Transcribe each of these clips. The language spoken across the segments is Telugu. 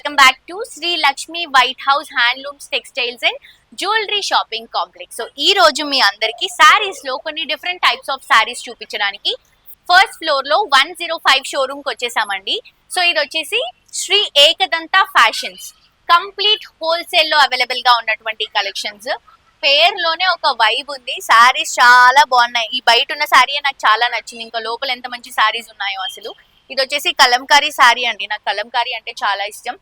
Welcome back to Shri Lakshmi white house handlooms textiles and jewellery shopping complex. So ఈ రోజు మీ అందరికి శారీస్ లో కొన్ని డిఫరెంట్ టైప్స్ ఆఫ్ శారీస్ చూపించడానికి ఫస్ట్ ఫ్లోర్ లో 105 షోరూమ్ కి వచ్చేసామండి. సో ఇది వచ్చేసి Shri Ekadanta fashions, complete wholesale లో అవైలబుల్ గా ఉన్నటువంటి కలెక్షన్స్. పేరులోనే ఒక వైబ్ ఉంది. శారీస్ చాలా బాగున్నాయి. ఈ బయట ఉన్న శారీ నాకు చాలా నచ్చింది. ఇంకా లోపల ఎంత మంచి శారీస్ ఉన్నాయో అసలు. ఇది వచ్చేసి కలంకారీ శారీ అండి. నాకు కలంకారీ అంటే చాలా ఇష్టం.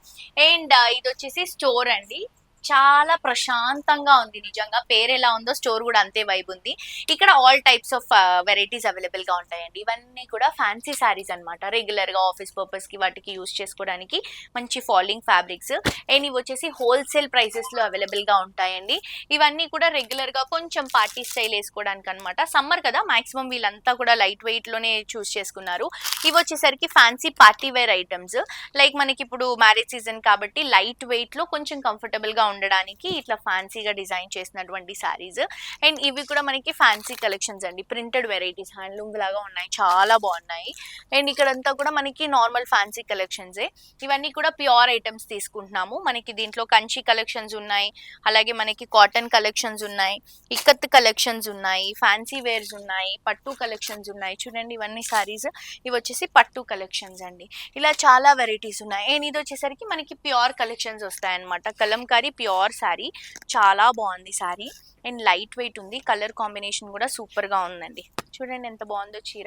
అండ్ ఇది వచ్చేసి స్టోర్ అండి. చాలా ప్రశాంతంగా ఉంది. నిజంగా పేరు ఎలా ఉందో స్టోర్ కూడా అంతే వైబ్ ఉంది. ఇక్కడ all types of varieties available గా ఉంటాయండి. ఇవన్నీ కూడా ఫ్యాన్సీ శారీస్ అనమాట. రెగ్యులర్ గా ఆఫీస్ పర్పస్ కి వాటికి యూస్ చేసుకోవడానికి మంచి ఫాలింగ్ ఫ్యాబ్రిక్స్. అండ్ ఇవి వచ్చేసి హోల్సేల్ ప్రైసెస్ లో అవైలబుల్ గా ఉంటాయండి. ఇవన్నీ కూడా రెగ్యులర్ గా కొంచెం పార్టీ స్టైల్ వేసుకోవడానికి అనమాట. సమ్మర్ కదా, మాక్సిమం వీళ్ళంతా కూడా లైట్ వెయిట్ లోనే చూస్ చేసుకున్నారు. ఇవి వచ్చేసరికి fancy party wear items. Like మనకి ఇప్పుడు మ్యారేజ్ సీజన్ కాబట్టి లైట్ వెయిట్ లో కొంచెం కంఫర్టబుల్ గా ఉండడానికి ఇట్లా ఫ్యాన్సీగా డిజైన్ చేసినటువంటి శారీస్. అండ్ ఇవి కూడా మనకి ఫ్యాన్సీ కలెక్షన్స్ అండి. ప్రింటెడ్ వెరైటీస్ హ్యాండ్లూమ్ లాగా ఉన్నాయి, చాలా బాగున్నాయి. అండ్ ఇక్కడంతా కూడా మనకి నార్మల్ ఫ్యాన్సీ కలెక్షన్సే. ఇవన్నీ కూడా ప్యూర్ ఐటమ్స్ తీసుకుంటున్నాము. మనకి దీంట్లో కంచి కలెక్షన్స్ ఉన్నాయి, అలాగే మనకి కాటన్ కలెక్షన్స్ ఉన్నాయి, ఇక్కత్ కలెక్షన్స్ ఉన్నాయి, ఫ్యాన్సీ వేర్స్ ఉన్నాయి, పట్టు కలెక్షన్స్ ఉన్నాయి. చూడండి ఇవన్నీ శారీస్. ఇవి వచ్చేసి పట్టు కలెక్షన్స్ అండి. ఇలా చాలా వెరైటీస్ ఉన్నాయి. అండ్ ఇది వచ్చేసరికి మనకి ప్యూర్ కలెక్షన్స్ వస్తాయి అనమాట. కలంకారీ ప్యూర్ శారీ, చాలా బాగుంది శారీ. అండ్ లైట్ వెయిట్ ఉంది. కలర్ కాంబినేషన్ కూడా సూపర్ గా ఉందండి. చూడండి ఎంత బాగుందో చీర.